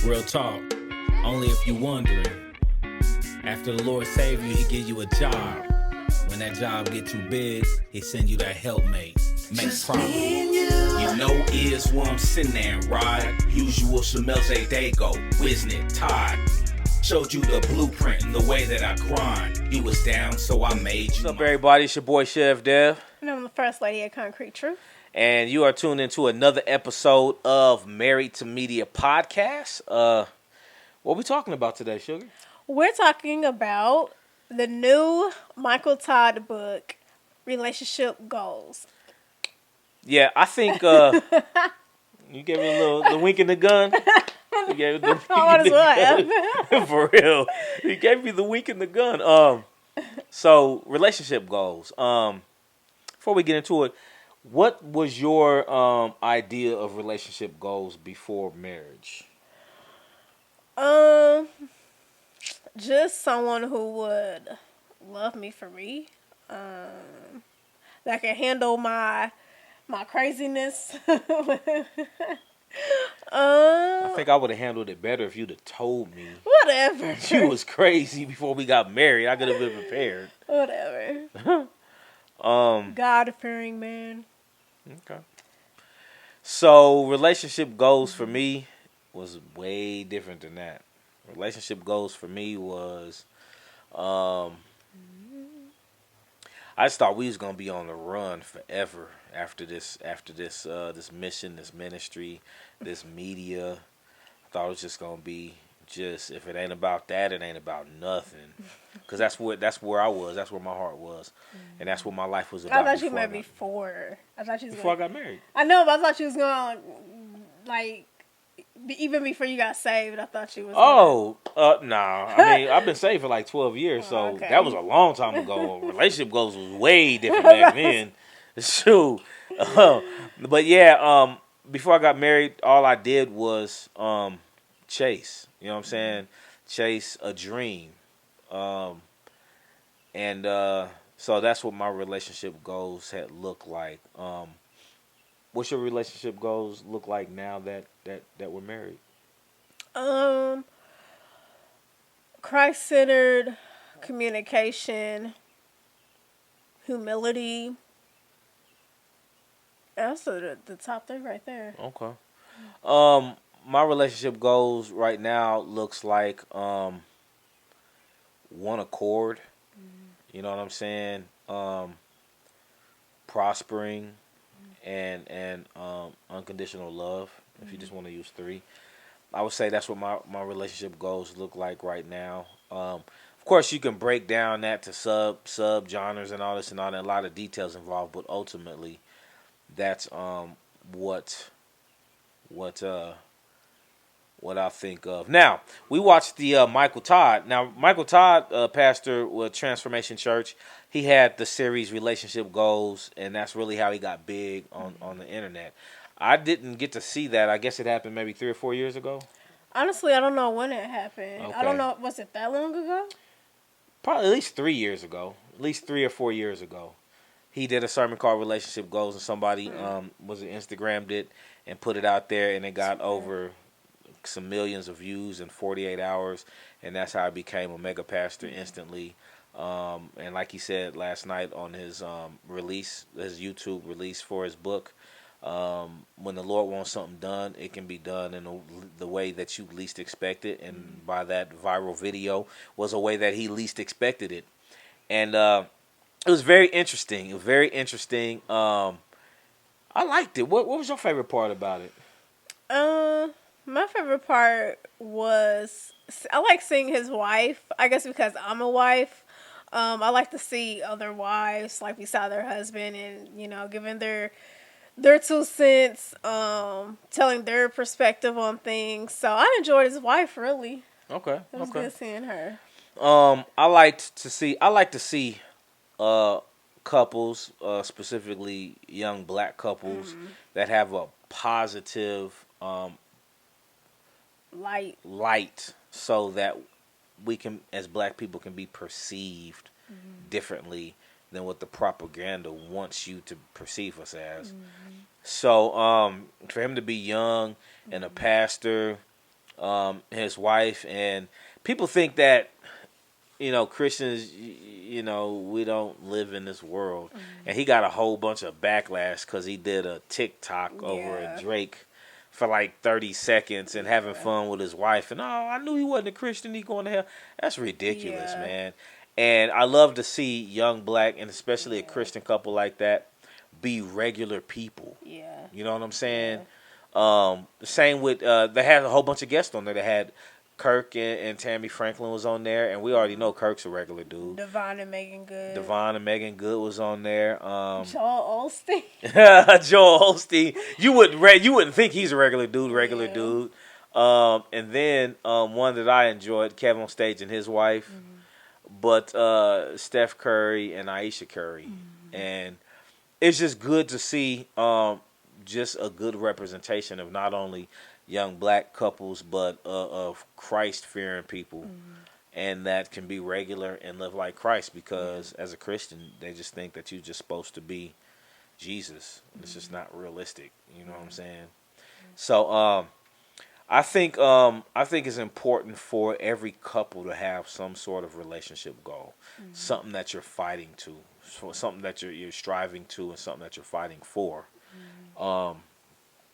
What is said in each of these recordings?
Real talk. Only if you wondering. After the Lord save you, he give you a job. When that job get too big, he send you that helpmate. Make problems. You know is where I'm sitting there and ride. Usual Shamels a day go. Wisnit, Todd. Showed you the blueprint and the way that I grind. You was down, so I made you. What's up, everybody? It's your boy Chev-Dev. And I'm the first lady at Concrete Truth. And you are tuned into another episode of Married to Media Podcast. What we talking about today, Sugar? We're talking about the new Michael Todd book, Relationship Goals. Yeah, I think you gave me a little the wink in the gun. You gave me the wink in the gun. For real. You gave me the wink in the gun. So relationship goals. Before we get into it, what was your idea of relationship goals before marriage? Just someone who would love me for me. That can handle my craziness. I think I would have handled it better if you'd have told me. Whatever. You was crazy before we got married. I could have been prepared. Whatever. God-fearing man. Okay. So relationship goals for me was way different than that. Relationship goals for me was, I just thought we was gonna be on the run forever after this this mission, this ministry, this media. I thought it was just gonna be just, if it ain't about that, it ain't about nothing. Cause that's where I was. That's where my heart was, and that's what my life was about. I thought you meant before. I thought you was before I got married. I know, but I thought you was gonna even before you got saved. I thought you was. Nah. I mean, I've been saved for like 12 years, so okay. That was a long time ago. Relationship goals was way different back then. Shoot. But yeah, before I got married, all I did was chase. You know what I'm saying? Chase a dream. And so that's what my relationship goals had looked like. What's your relationship goals look like now that we're married? Christ-centered communication, humility. That's the top three right there. Okay. My relationship goals right now looks like one accord. You know what I'm saying? Prospering and unconditional love. If you just want to use three, I would say that's what my relationship goals look like right now. Of course, you can break down that to sub genres and all this and all that. A lot of details involved, but ultimately, that's what I think of. Now, we watched the Michael Todd. Now, Michael Todd, pastor with Transformation Church, he had the series Relationship Goals, and that's really how he got big on the internet. I didn't get to see that. I guess it happened maybe 3 or 4 years ago. Honestly, I don't know when it happened. Okay. I don't know. Was it that long ago? Probably at least 3 years ago. At least 3 or 4 years ago. He did a sermon called Relationship Goals, and somebody Instagrammed it and put it out there, and it got over some millions of views in 48 hours, and that's how I became a mega pastor instantly. And like he said last night on his release, his YouTube release for his book, when the Lord wants something done, it can be done in the way that you least expect it, and by that, viral video was a way that he least expected it. And it was very interesting. I liked it. What was your favorite part about it? My favorite part was I like seeing his wife. I guess because I'm a wife. I like to see other wives like beside their husband and giving their 2 cents, telling their perspective on things. So I enjoyed his wife really. Okay. It was good seeing her. I like to see couples, specifically young black couples that have a positive light so that we can, as black people, can be perceived differently than what the propaganda wants you to perceive us as. So for him to be young and a pastor his wife, and people think that Christians, we don't live in this world, and he got a whole bunch of backlash because he did a TikTok over a Drake for like 30 seconds and having fun with his wife, and I knew he wasn't a Christian. He going to hell. That's ridiculous, man. And I love to see young black and especially a Christian couple like that be regular people. Yeah. You know what I'm saying? The same with they had a whole bunch of guests on there. They had Kirk and Tammy Franklin was on there, and we already know Kirk's a regular dude. Devon and Megan Good. Devon and Megan Good was on there. Joel Osteen. Joel Osteen. You wouldn't think he's a regular dude. And then one that I enjoyed, Kevin on Stage and his wife, but Steph Curry and Aisha Curry, and it's just good to see just a good representation of not only young black couples, but of Christ-fearing people, and that can be regular and live like Christ. Because as a Christian, they just think that you're just supposed to be Jesus. It's just not realistic. You know what I'm saying? So I think it's important for every couple to have some sort of relationship goal, something that you're fighting to, something that you're striving to, and something that you're fighting for.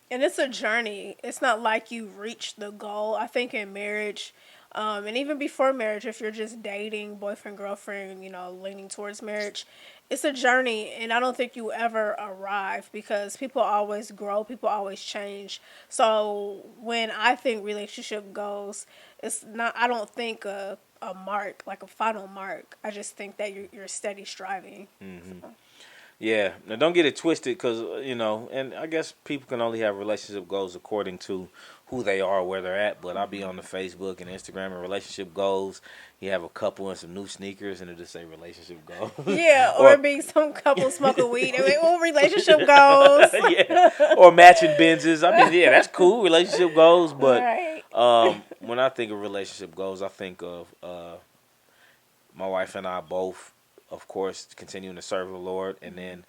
And it's a journey. It's not like you reach the goal. I think in marriage, and even before marriage, if you're just dating, boyfriend, girlfriend, leaning towards marriage, it's a journey. And I don't think you ever arrive because people always grow, people always change. So when I think relationship goals, it's not, I don't think a mark, like a final mark. I just think that you're steady striving. So. Yeah, now don't get it twisted because, and I guess people can only have relationship goals according to who they are, where they're at. But I'll be on the Facebook and Instagram and relationship goals. You have a couple and some new sneakers and it'll just say relationship goals. Yeah, or be some couple smoking weed. Relationship goals. Yeah, or matching Benzes. I mean, yeah, that's cool, relationship goals. But when I think of relationship goals, I think of my wife and I both, of course, continuing to serve the Lord, and then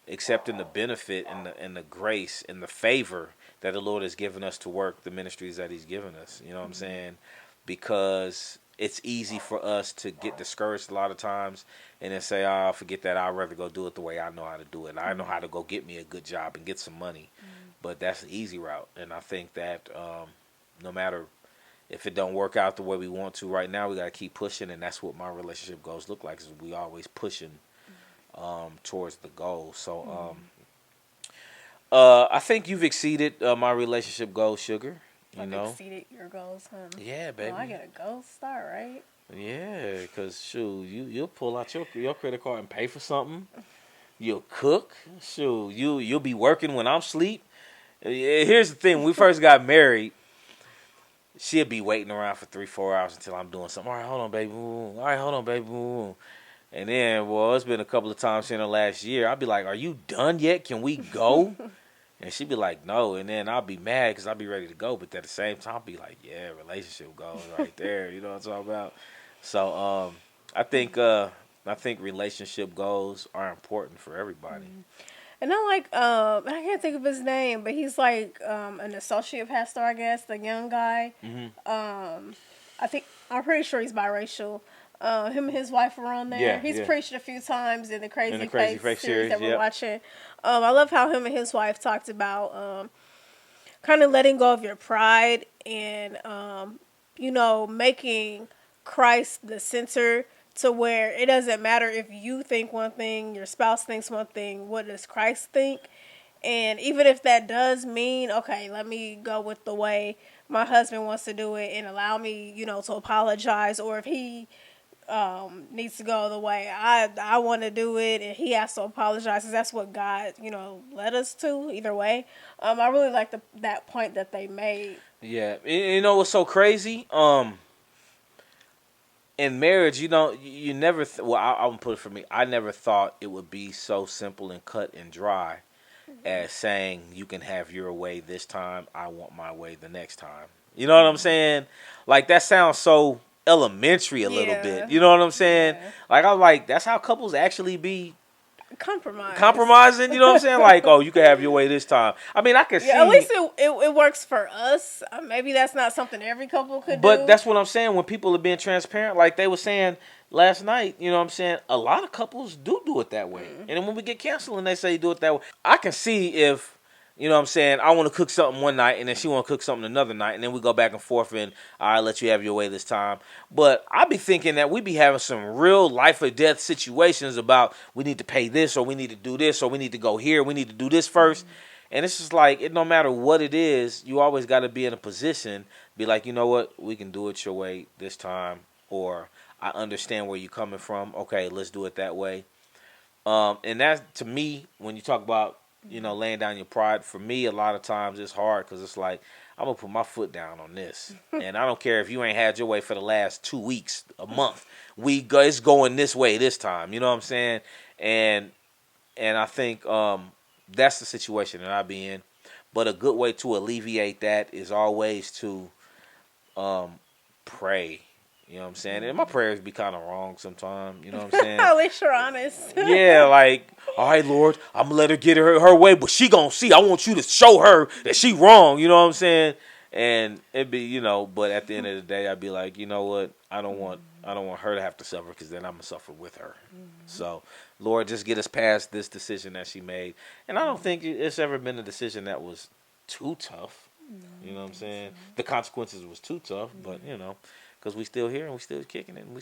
accepting the benefit and the grace and the favor that the Lord has given us to work the ministries that He's given us. You know what I'm saying? Because it's easy for us to get discouraged a lot of times and then say, "Oh, forget that. I'd rather go do it the way I know how to do it. I know how to go get me a good job and get some money." But that's the easy route, and I think that no matter if it don't work out the way we want to right now, we got to keep pushing, and that's what my relationship goals look like. Is we always pushing towards the goal. So I think you've exceeded my relationship goals, Sugar. I've exceeded your goals, huh? Yeah, baby. Well, I get a gold star, right? Yeah, because you'll pull out your credit card and pay for something. You'll cook. Shoot, you'll be working when I'm asleep. Here's the thing: when we first got married, she'll be waiting around for 3-4 hours until I'm doing something. All right, hold on, baby. All right, hold on, baby. And then, it's been a couple of times in the last year. I'll be like, "Are you done yet? Can we go?" And she'd be like, "No." And then I'll be mad because I'll be ready to go. But at the same time, I'll be like, "Yeah, relationship goals right there." You know what I'm talking about? So I think relationship goals are important for everybody. And I like, I can't think of his name, but he's like an associate pastor, I guess, the young guy. I'm pretty sure he's biracial. Him and his wife were on there. Yeah, he's preached a few times in the Crazy Faith series that we're watching. I love how him and his wife talked about kind of letting go of your pride and, making Christ the center, to where it doesn't matter if you think one thing, your spouse thinks one thing, what does Christ think? And even if that does mean, okay, let me go with the way my husband wants to do it and allow me, to apologize, or if he needs to go the way I want to do it and he has to apologize, because that's what God, led us to, either way. I really like that point that they made. Yeah. You know what's so crazy? In marriage, you never. I'm gonna put it for me. I never thought it would be so simple and cut and dry, as saying you can have your way this time. I want my way the next time. You know what I'm saying? Like that sounds so elementary a little bit. You know what I'm saying? Yeah. Like I'm like, that's how couples actually be compromising, you know what I'm saying? Like, oh, you can have your way this time. I mean, I can see. At least it works for us. Maybe that's not something every couple could do. But that's what I'm saying. When people are being transparent, like they were saying last night, you know what I'm saying? A lot of couples do it that way. And then when we get canceled and they say you do it that way, I can see if, you know what I'm saying, I want to cook something one night and then she want to cook something another night. And then we go back and forth and I'll let you have your way this time. But I be thinking that we be having some real life or death situations about we need to pay this or we need to do this or we need to go here. We need to do this first. And it's just like, it no matter what it is, you always got to be in a position, be like, you know what, we can do it your way this time, or I understand where you're coming from. Okay, let's do it that way. And that, to me, when you talk about, you know, laying down your pride, for me, a lot of times it's hard because it's like, I'm going to put my foot down on this. And I don't care if you ain't had your way for the last 2 weeks, a month. It's going this way this time. You know what I'm saying? And I think that's the situation that I be in. But a good way to alleviate that is always to pray. You know what I'm saying? And my prayers be kind of wrong sometimes. You know what I'm saying? At least you're honest. Yeah, like, all right, Lord, I'm going to let her get her way, but she going to see. I want you to show her that she wrong. You know what I'm saying? And it'd be, you know, but at the end of the day, I'd be like, you know what? I don't want her to have to suffer because then I'm going to suffer with her. So, Lord, just get us past this decision that she made. And I don't think it's ever been a decision that was too tough. You know what I'm saying? The consequences was too tough, but, you know, because we still here and we still kicking it and we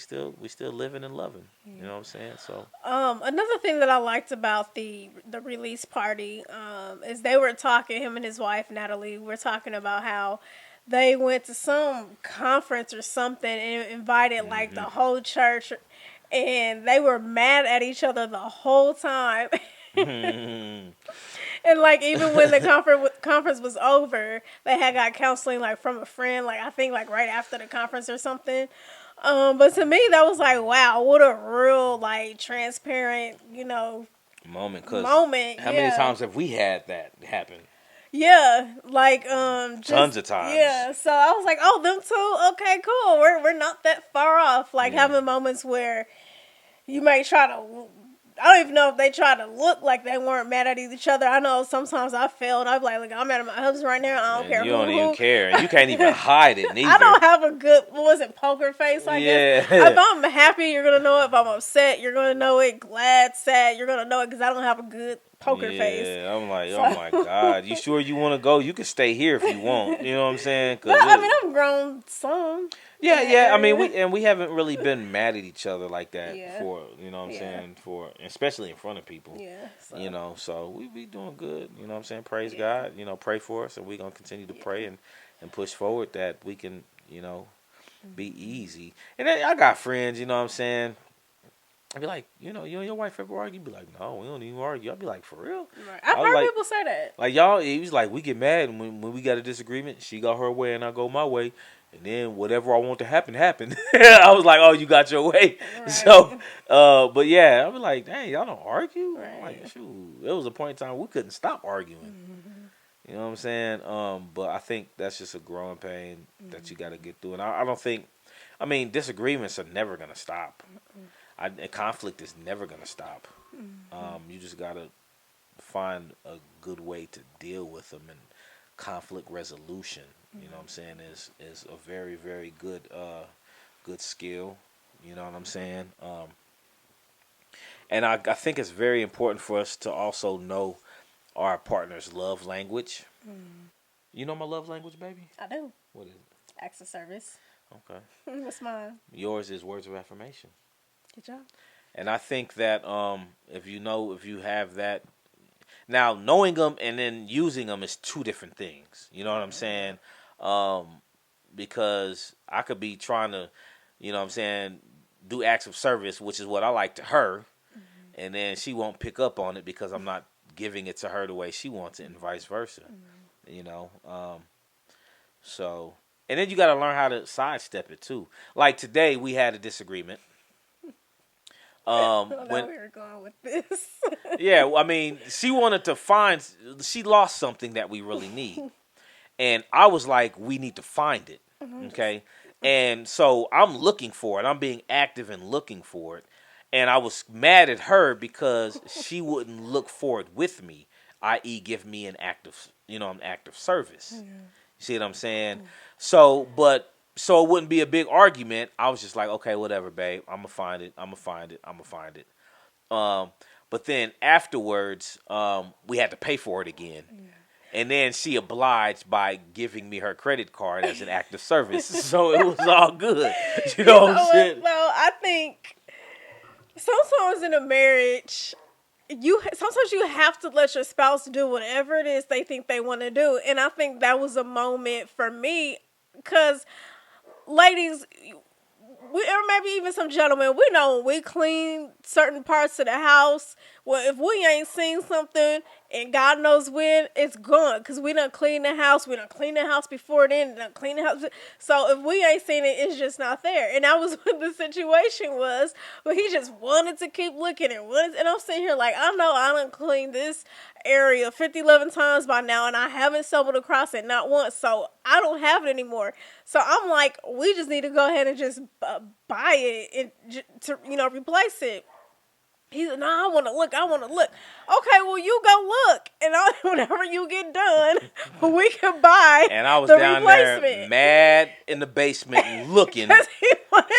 still living and loving. You know what I'm saying? So another thing that I liked about the release party is they were talking, him and his wife Natalie were talking about how they went to some conference or something and invited like the whole church, and they were mad at each other the whole time. And like even when the conference was over, they had got counseling like from a friend, like I think like right after the conference or something. But to me that was like, wow, what a real like transparent, you know, moment. How many times have we had that happen? Yeah, like tons of times. Yeah, so I was like, oh, them two, okay, cool. We're not that far off. Like having moments where you may try to, I don't even know if they try to look like they weren't mad at each other. I know sometimes I failed. I'm like, look, I'm mad at my husband right now. I don't care. You don't even care. And you can't even hide it neither. I don't have a good, what was it, poker face, I guess. If I'm happy, you're going to know it. If I'm upset, you're going to know it. Glad, sad, you're going to know it because I don't have a good poker face. Yeah, I'm like, oh my God. You sure you want to go? You can stay here if you want. You know what I'm saying? But, I mean, I'm grown some. Yeah. I mean, we haven't really been mad at each other like that before. You know what I'm saying? Especially in front of people. Yeah. So. You know, so we be doing good. You know what I'm saying? Praise God. You know, pray for us, and we're gonna continue to pray and push forward that we can, you know, be easy. And then I got friends. You know what I'm saying? I'd be like, you know, you and your wife ever argue? Be like, no, we don't even argue. I'd be like, for real? Right. I've heard people say that. Like, y'all, he was like, we get mad, and when we got a disagreement, she go her way and I go my way. And then whatever I want to happen, happened. I was like, oh, you got your way. Right. So, but yeah, I was like, dang, y'all don't argue? Right. I'm like, shoot. There was a point in time we couldn't stop arguing. Mm-hmm. You know what I'm saying? But I think that's just a growing pain that you got to get through. And I don't think, I mean, disagreements are never going to stop. Conflict is never going to stop. You just got to find a good way to deal with them, and conflict resolution, you know what I'm saying, is a very, very good skill. You know what I'm saying? And I think it's very important for us to also know our partner's love language. You know my love language, baby? I do. What is it? Acts of service. Okay. What's mine? Yours is words of affirmation. Good job. And I think that if you have that, now knowing them and then using them is two different things. You know what I'm saying? Because I could be trying to, you know what I'm saying, do acts of service, which is what I like to her, and then she won't pick up on it because I'm not giving it to her the way she wants it, and vice versa. You know, so, and then you got to learn how to sidestep it too. Like today, we had a disagreement. We were going with this. Yeah, I mean, she wanted to she lost something that we really need. And I was like, we need to find it. Okay? And so I'm looking for it. I'm being active and looking for it. And I was mad at her because she wouldn't look forward with me, i.e., give me an active service. You see what I'm saying? So it wouldn't be a big argument. I was just like, okay, whatever, babe. I'm gonna find it. But then afterwards, we had to pay for it again. Yeah. And then she obliged by giving me her credit card as an active service. So it was all good. You know what I'm saying? Well, I think sometimes in a marriage, sometimes you have to let your spouse do whatever it is they think they want to do. And I think that was a moment for me because, ladies, or maybe even some gentlemen, we know when we clean certain parts of the house, well, if we ain't seen something and God knows when, it's gone. Because we done clean the house. We done clean the house before then. Done clean the house. So if we ain't seen it, it's just not there. And that was what the situation was. But he just wanted to keep looking and I'm sitting here like, I know I done cleaned this area 11 times by now and I haven't stumbled across it not once. So I don't have it anymore. So I'm like, we just need to go ahead and just buy it and to replace it. He said, no, I want to look. Okay, well, you go look. And whenever you get done, we can buy and I was the down replacement. there mad in the basement looking,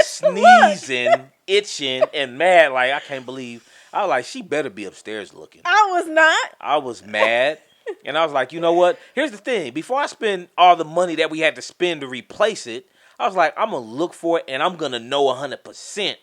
sneezing, itching, and mad. Like, I can't believe. I was like, she better be upstairs looking. I was not. I was mad. And I was like, you know what? Here's the thing. Before I spend all the money that we had to spend to replace it, I was like, I'm going to look for it, and I'm going to know 100%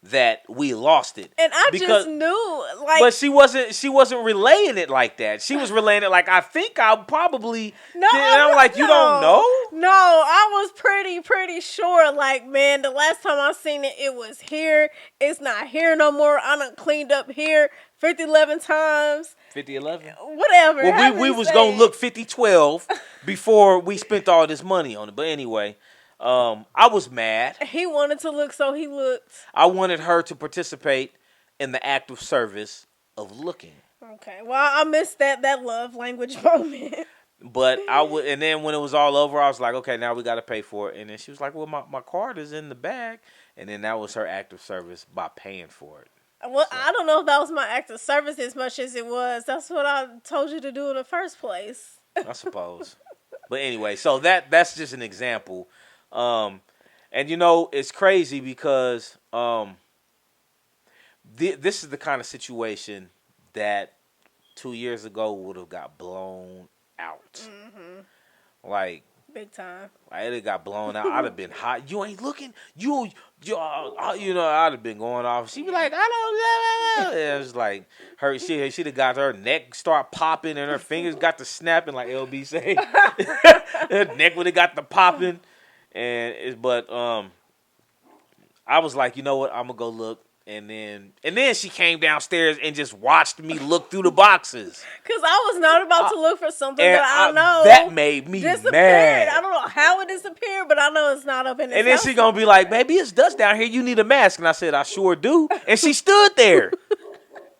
that we lost it. And I just knew, like, but she wasn't relaying it like that. She was relaying it like, I think I probably no, did. And I'm like, you don't know? No, I was pretty sure. Like, man, the last time I seen it, it was here. It's not here no more. I done cleaned up here 11 times. 50-11? Whatever. Well, we was gonna look 50-12 before we spent all this money on it. But anyway. I was mad. He wanted to look, so he looked. I wanted her to participate in the active service of looking. Okay, well, I missed that love language moment. But and then when it was all over, I was like, okay, now we got to pay for it. And then she was like, well, my card is in the bag. And then that was her active service by paying for it. Well, so. I don't know if that was my active service as much as it was. That's what I told you to do in the first place. I suppose. But anyway, so that's just an example. And it's crazy because this is the kind of situation that 2 years ago would have got blown out. Mm-hmm. Like big time. Like it got blown out. I'd have been hot. You ain't looking. I'd have been going off. She'd be like, I don't know. It was like her. She'd have got her neck start popping and her fingers got to snapping like LB say. Her neck would have got the popping. But I was like, you know what? I'm gonna go look, and then she came downstairs and just watched me look through the boxes. Cause I was not about to look for something that I know that made me mad. I don't know how it disappeared, but I know it's not up in. And then she gonna be like, "Baby, it's dust down here. You need a mask." And I said, "I sure do." And she stood there,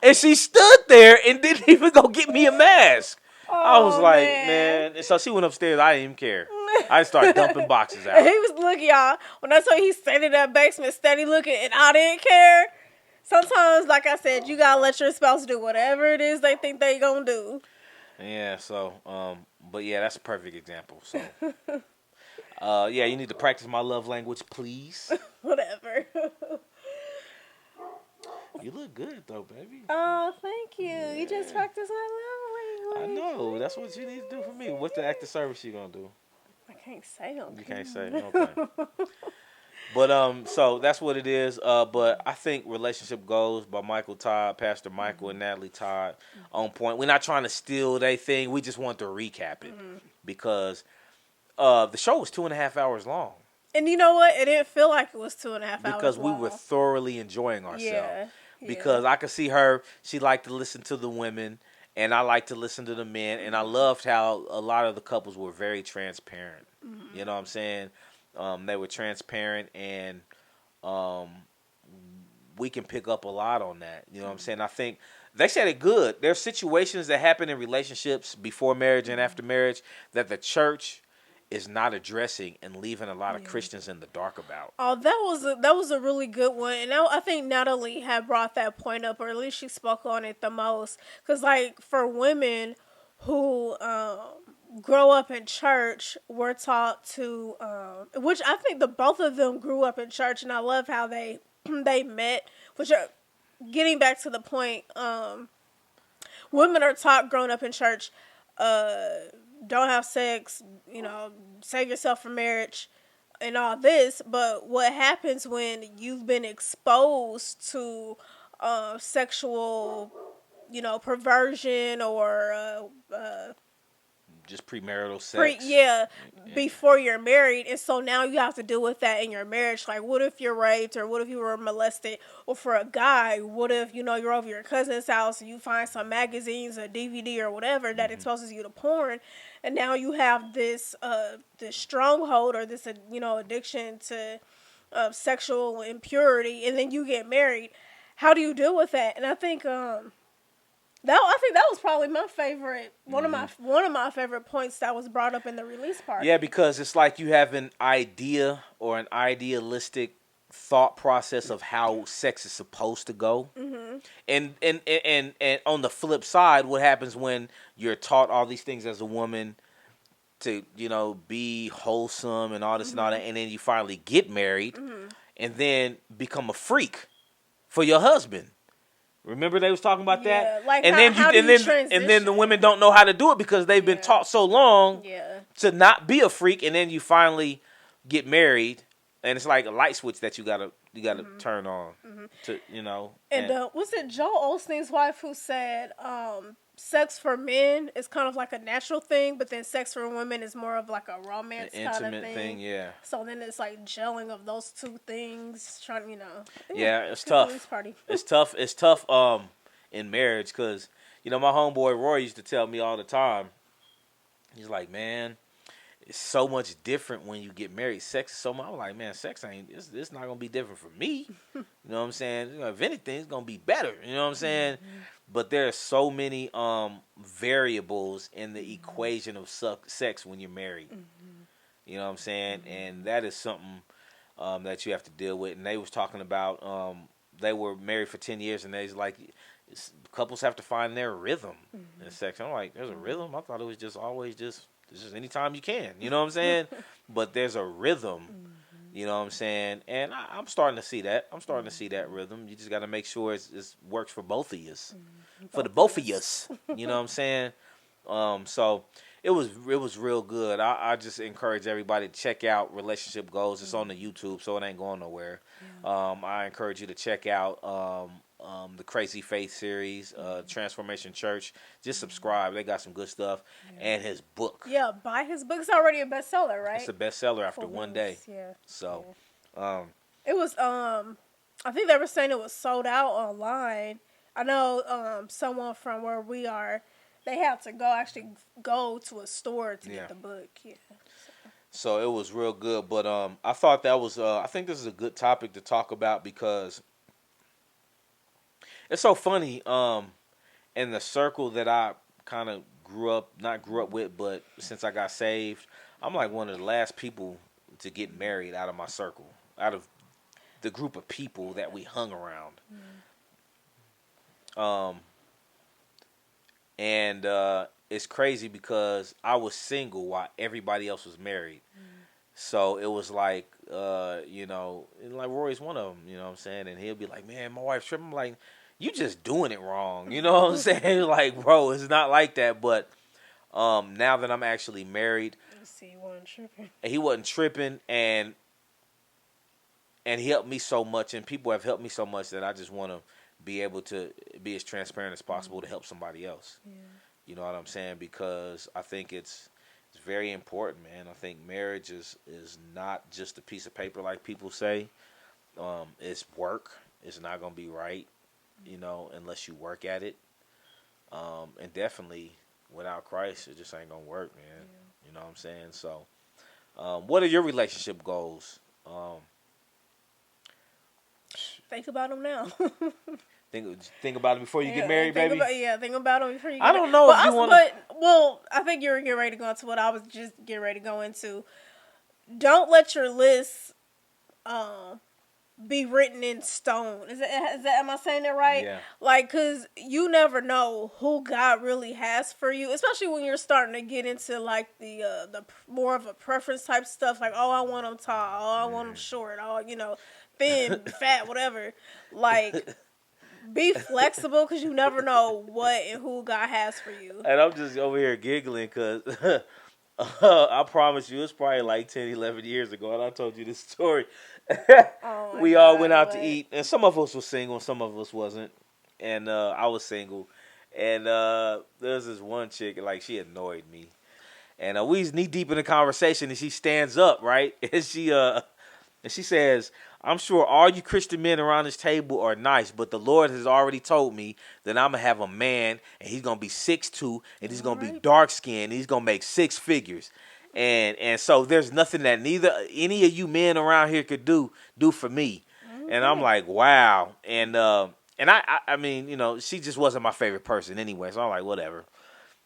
and didn't even go get me a mask. Oh, I was like, man. And so she went upstairs. I didn't even care. I started dumping boxes out. He was looking, y'all. When I saw he stayed in that basement, steady looking, and I didn't care. Sometimes, like I said, you gotta let your spouse do whatever it is they think they gonna do. Yeah. So, but yeah, that's a perfect example. So, yeah, you need to practice my love language, please. Whatever. You look good though, baby. Oh, thank you. Yeah. You just practice my love language. I know. That's what you need to do for me. What's the active service you gonna do? I can't say them. You can't say. Okay. But so that's what it is. But I think Relationship Goals by Michael Todd, Pastor Michael and Natalie Todd, on point. We're not trying to steal their thing. We just want to recap it because the show was 2.5 hours long. And you know what? It didn't feel like it was 2.5 hours because we long. were thoroughly enjoying ourselves. Yeah. Because I could see her. She liked to listen to the women, and I like to listen to the men. And I loved how a lot of the couples were very transparent. Mm-hmm. You know what I'm saying? They were transparent, and we can pick up a lot on that. You know what I'm saying? I think they said it good. There's situations that happen in relationships before marriage and after marriage that the church is not addressing and leaving a lot of Christians in the dark about. Oh, that was a really good one, and I think Natalie had brought that point up, or at least she spoke on it the most. Because like for women who grow up in church, we're taught to, which I think the both of them grew up in church, and I love how they they met. Which are getting back to the point, women are taught growing up in church, don't have sex, save yourself for marriage and all this. But what happens when you've been exposed to sexual, perversion or Just premarital sex. before you're married, and so now you have to deal with that in your marriage. Like, what if you're raped, or what if you were molested? Or for a guy, what if you're over your cousin's house and you find some magazines, or DVD, or whatever that exposes you to porn, and now you have this this stronghold, or this addiction to sexual impurity, and then you get married. How do you deal with that? And I think that was probably my favorite, one of my favorite points that was brought up in the release party. Yeah, because it's like you have an idea or an idealistic thought process of how sex is supposed to go. And on the flip side, what happens when you're taught all these things as a woman to, be wholesome and all this and all that, and then you finally get married and then become a freak for your husband. Remember they was talking about that? Like and then the women don't know how to do it because they've been taught so long to not be a freak, and then you finally get married, and it's like a light switch that you gotta turn on to And was it Joel Osteen's wife who said sex for men is kind of like a natural thing, but then sex for women is more of like a romance an kind of intimate thing. Yeah. So then it's like gelling of those two things, trying, Yeah, it's tough. It's tough. It's tough. In marriage, because my homeboy Roy used to tell me all the time. He's like, man, it's so much different when you get married. Sex is so much. I'm like, man, sex ain't. It's not gonna be different for me. You know what I'm saying? If anything, it's gonna be better. You know what I'm saying? But there are so many variables in the equation of sex when you're married. You know what I'm saying? And that is something that you have to deal with. And they was talking about they were married for 10 years, and they was like, couples have to find their rhythm in sex. I'm like, there's a rhythm? I thought it was just always just anytime you can. You know what I'm saying? But there's a rhythm. You know what I'm saying? And I'm starting to see that. I'm starting to see that rhythm. You just got to make sure it works for both of us. For the both of us. You know what I'm saying? So it was real good. I just encourage everybody to check out Relationship Goals. It's on the YouTube, so it ain't going nowhere. I encourage you to check out the Crazy Faith series, Transformation Church. Just subscribe. They got some good stuff. And his book. Yeah, buy his book. It's already a bestseller, right? It's a bestseller after one day. Yeah. So, it was, I think they were saying it was sold out online. I know someone from where we are, they had to go to a store to get the book. Yeah. So it was real good. But I thought that was, I think this is a good topic to talk about because it's so funny. In the circle that I kind of not grew up with, but since I got saved, I'm like one of the last people to get married out of my circle, out of the group of people that we hung around. And it's crazy because I was single while everybody else was married. So it was like, and like Roy's one of them, you know what I'm saying? And he'll be like, man, my wife's tripping. I'm like, you just doing it wrong. You know what I'm saying? Like, bro, it's not like that. But now that I'm actually married, he wasn't tripping, and he helped me so much, and people have helped me so much that I just want to be able to be as transparent as possible to help somebody else. Yeah. You know what I'm saying? Because I think it's very important, man. I think marriage is not just a piece of paper like people say. It's work. It's not going to be right, unless you work at it. And definitely without Christ, it just ain't going to work, man. Yeah. You know what I'm saying? So, what are your relationship goals? Think about them now. Think about it before you get married, baby. Think about them before you get married. I don't know if you want to. well, I think you're getting ready to go into what I was just getting ready to go into. Don't let your list be written in stone. Is that am I saying it right? Yeah. Like, cause you never know who God really has for you, especially when you're starting to get into like the more of a preference type stuff. Like, oh, I want them tall. Oh, I want them short. Oh, thin, fat, whatever. Like, be flexible, cause you never know what and who God has for you. And I'm just over here giggling because I promise you, it's probably like 10, 11 years ago, and I told you this story. Oh my We all God, went out to what? eat, and some of us were single, and some of us wasn't. And I was single, and there was this one chick, like she annoyed me, and we was knee deep in the conversation, and she stands up, right, and she says, I'm sure all you Christian men around this table are nice, but the Lord has already told me that I'm going to have a man, and he's going to be 6'2", and he's going to be Alright. dark skinned, and he's going to make six figures. And so there's nothing that neither any of you men around here could do for me. And I'm Okay. like, wow. And I mean, she just wasn't my favorite person anyway, so I'm like, whatever.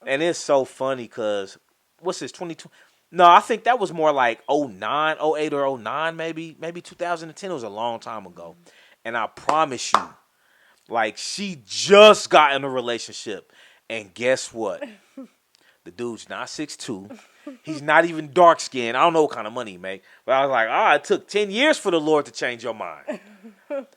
And it's so funny because, what's this, 22? No, I think that was more like '09, '08 or '09, maybe 2010. It was a long time ago. And I promise you, like, she just got in a relationship. And guess what? The dude's not 6'2". He's not even dark skinned. I don't know what kind of money he make. But I was like, it took 10 years for the Lord to change your mind.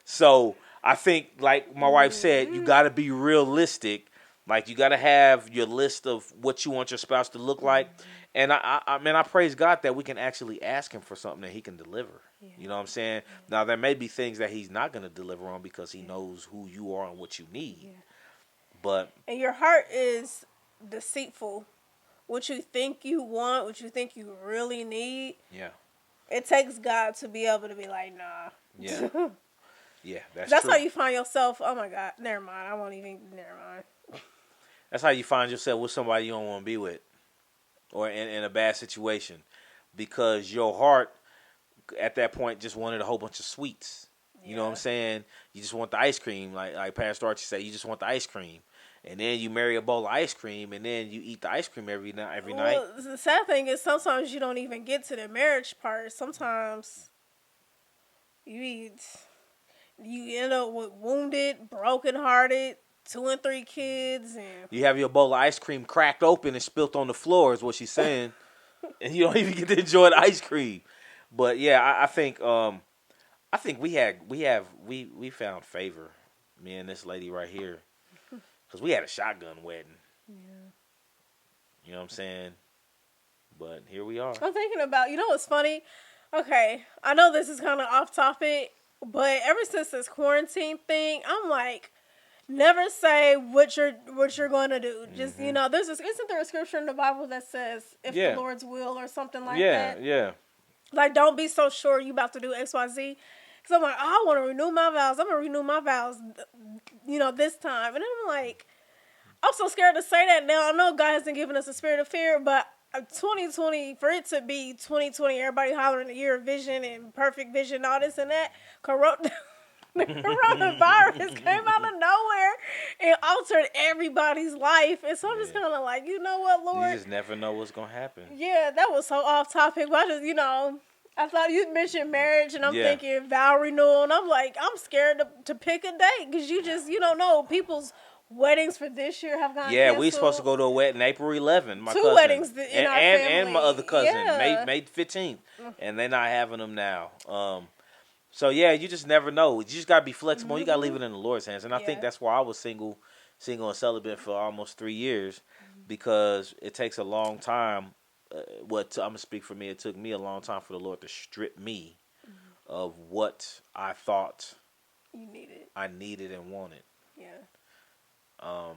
So I think, like my wife said, you got to be realistic. Like, you got to have your list of what you want your spouse to look like. And I mean, I praise God that we can actually ask him for something that he can deliver. Yeah. You know what I'm saying? Now, there may be things that he's not going to deliver on because he knows who you are and what you need. Yeah. But And your heart is deceitful. What you think you want, what you think you really need, yeah, it takes God to be able to be like, nah. yeah, yeah, That's true. how you find yourself. Oh my God, never mind. I won't even. Never mind. That's how you find yourself with somebody you don't want to be with, or in a bad situation, because your heart at that point just wanted a whole bunch of sweets. You know what I'm saying? You just want the ice cream, like Pastor Archie said. You just want the ice cream, and then you marry a bowl of ice cream, and then you eat the ice cream every night. Well, the sad thing is sometimes you don't even get to the marriage part. Sometimes you end up with wounded, brokenhearted, 2 and 3 kids, and You have your bowl of ice cream cracked open and spilt on the floor, is what she's saying, and you don't even get to enjoy the ice cream. But yeah, I think we found favor, me and this lady right here, because we had a shotgun wedding. yeah. You know what I'm saying? But here we are. I'm thinking about, what's funny? Okay, I know this is kind of off topic, but ever since this quarantine thing, I'm like, never say what you're going to do. Just, isn't there a scripture in the Bible that says, if Yeah. the Lord's will or something like Yeah, that? yeah. Like, don't be so sure you about to do X, Y, Z. Because I'm like, I want to renew my vows. I'm going to renew my vows, this time. And then I'm like, I'm so scared to say that now. I know God hasn't given us a spirit of fear, but 2020, for it to be 2020, everybody hollering the year of vision and perfect vision, all this and that, the coronavirus came out of nowhere and altered everybody's life. And so I'm just kind of like, you know what, Lord? You just never know what's going to happen. Yeah, that was so off topic. But I just, I thought you mentioned marriage, and I'm thinking vow renewal, and I'm like, I'm scared to pick a date because you don't know. People's weddings for this year have gone canceled. We supposed to go to a wedding April 11th. My 2 cousin. weddings in our family. And my other cousin, Yeah. May 15th. And they're not having them now. So, yeah, you just never know. You just got to be flexible. You got to leave it in the Lord's hands. And I think that's why I was single and celibate for almost 3 years, because it takes a long time. I'm going to speak for me. It took me a long time for the Lord to strip me of what I thought I needed and wanted. Yeah.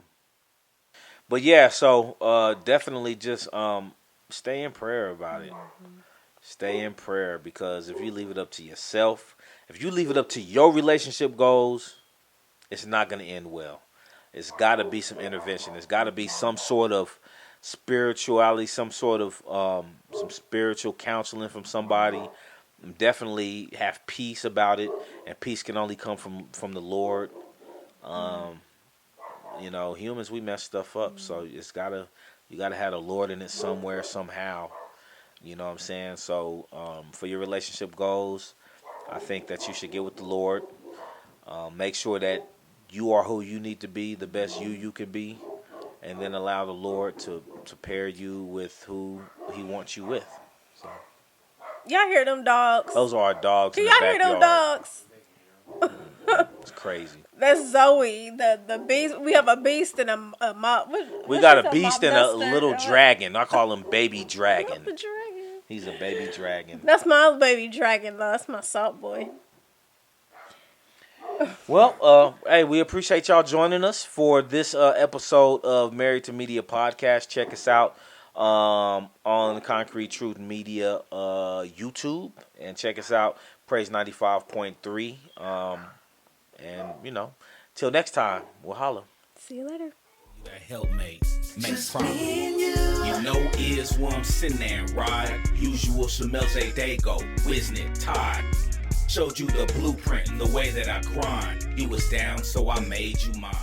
But yeah, so definitely just stay in prayer about it. Stay in prayer, because if you leave it up to yourself, if you leave it up to your relationship goals, it's not going to end well. It's got to be some intervention. It's got to be some sort of spirituality, some sort of some spiritual counseling from somebody. Definitely have peace about it, and peace can only come from the Lord. Humans, we mess stuff up, so it's gotta You got to have the Lord in it somewhere, somehow. You know what I'm saying? So for your relationship goals, I think that you should get with the Lord. Make sure that you are who you need to be, the best you can be, and then allow the Lord to pair you with who He wants you with. So Y'all hear them dogs? those are our dogs Can in the y'all hear them backyard. dogs? It's crazy. That's Zoe, the beast. We have a beast and a mop. We got a beast and a little dragon. I call him Baby Dragon. The dragon. He's a baby dragon. That's my baby dragon, though. That's my salt boy. Well, hey, we appreciate y'all joining us for this episode of Married to Media podcast. Check us out on the Concrete Truth Media YouTube, and check us out Praise 95.3. And till next time, we'll holla. See you later. That helpmate, make promise. You know is where I'm sitting there and ride. Usual Shamels a day go, Wisnet, Todd. Showed you the blueprint and the way that I grind. You was down, so I made you mine.